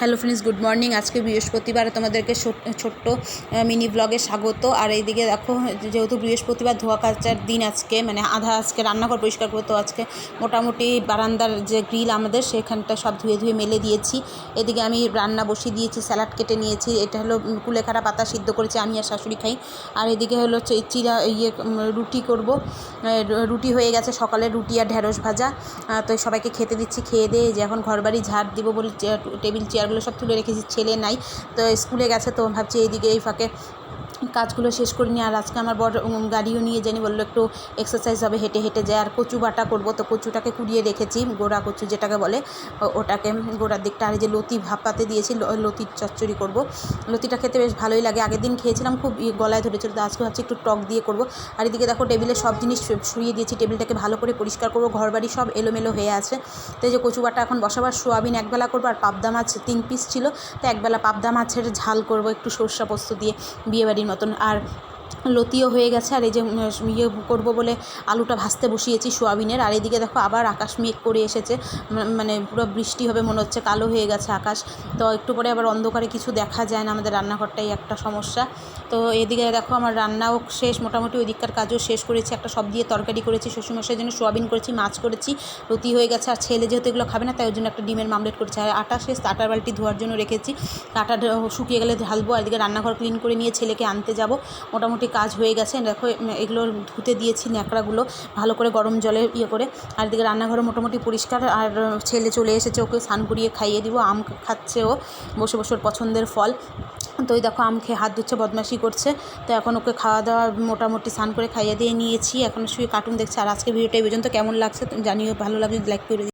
Hello friends, good morning. আজকে বৃহস্পতিবার, তোমাদেরকে ছোট্ট মিনি ব্লগে স্বাগত। আর এইদিকে দেখো, যেহেতু বৃহস্পতিবার ধোয়া কাচার দিন আজকে, মানে আজকে রান্নাঘর পরিষ্কার করতো। আজকে মোটামুটি বারান্দার যে গ্রিল আমাদের, সেখানটা সব ধুয়ে মেলে দিয়েছি। এদিকে আমি রান্না বসিয়ে দিয়েছি, স্যালাড কেটে নিয়েছি। এটা হলো কুলেখাড়া পাতা সিদ্ধ করেছি, আমি আর শাশুড়ি খাই। আর এদিকে হলো রুটি করব। রুটি হয়ে গেছে, সকালে রুটি আর ঢেঁড়স ভাজা। তো সবাইকে খেতে দিচ্ছি। খেয়ে দিয়ে যে এখন ঘরবাড়ি ঝাড় দিব বলে টেবিল চেয়ারগুলো সব তুলে রেখেছি। ছেলে নাই, তো স্কুলে গেছে, তো ভাবছি এইদিকে এই ফাঁকে কাজগুলো শেষ করে নিই। আর আজকে আমার বড় গাড়িও নিয়ে জানি, বললো একটু এক্সারসাইজ হবে, হেঁটে হেঁটে যায়। আর কচু বাটা করবো, তো কচুটাকে কুড়িয়ে রেখেছি, গোড়া কচু যেটাকে বলে, ওটাকে গোড়ার দিকটা। আর এই যে লতি ভাপাতে দিয়েছি, লতির চচ্চড়ি করব। লতিটা খেতে বেশ ভালোই লাগে, আগের দিন খেয়েছিলাম, খুব গলায় ধরেছিল, তো আজকে ভাবছি একটু টক দিয়ে করব। আর এদিকে দেখো, টেবিলে সব জিনিস শুইয়ে দিয়েছি, টেবিলটাকে ভালো করে পরিষ্কার করবো। ঘরবাড়ি সব এলোমেলো হয়ে আছে। তো এই যে কচু বাটা এখন বসাবার, সোয়াবিন একবেলা করবো, আর পাবদা মাছ 3 পিস ছিল, তো একবেলা পাবদা মাছের ঝাল করব একটু সর্ষা পোস্ত দিয়ে, বিয়েবাড়ির মতন। আর লতিও হয়ে গেছে। আর এই যে করবো বলে আলুটা ভাজতে বসিয়েছি সোয়াবিনের। আর এদিকে দেখো, আবার আকাশ মেঘ করে এসেছে, মানে পুরো বৃষ্টি হবে মনে হচ্ছে, কালো হয়ে গেছে আকাশ। তো একটু পরে আবার অন্ধকারে কিছু দেখা যায় না, আমাদের রান্নাঘরটাই একটা সমস্যা। তো এদিকে দেখো, আমার রান্নাও শেষ মোটামুটি, ওই দিককার কাজও শেষ করেছি। একটা সব দিয়ে তরকারি করেছি, শ্বশুরমশাইয়ের জন্য সোয়াবিন করেছি, মাছ করেছি, লতি হয়ে গেছে। আর ছেলে যেহেতু এগুলো খাবে না, তাই ওর জন্য একটা ডিমের মামলেট করেছি। আর আটা শেষ, আটার বালতি ধোয়ার জন্য রেখেছি, আটা শুকিয়ে গেলে ঢালবো। আর এদিকে রান্নাঘর ক্লিন করে নিয়ে ছেলেকে আনতে যাব। মোটামুটি কাজ হয়ে গেছে। দেখো, এগুলো ধুতে দিয়েছি, ন্যাকড়াগুলো ভালো করে গরম জলে করে। আর এদিকে রান্নাঘরও মোটামুটি পরিষ্কার। আর ছেলে চলে এসেছে, ওকে স্নান করিয়ে খাইয়ে দিব। আম খাচ্ছে ও, বসে বসে ওর পছন্দের ফল। তো ওই দেখো, আম খেয়ে হাত ধুচ্ছে, বদমাশি করছে। তো এখন ওকে খাওয়া দাওয়া মোটামুটি স্নান করে খাইয়ে দিয়ে নিয়েছি, এখন শুয়ে কার্টুন দেখছে। আর আজকে ভিডিওটা এই পর্যন্ত কেমন লাগছে জানিও, ভালো লাগলে লাইক করে দিই।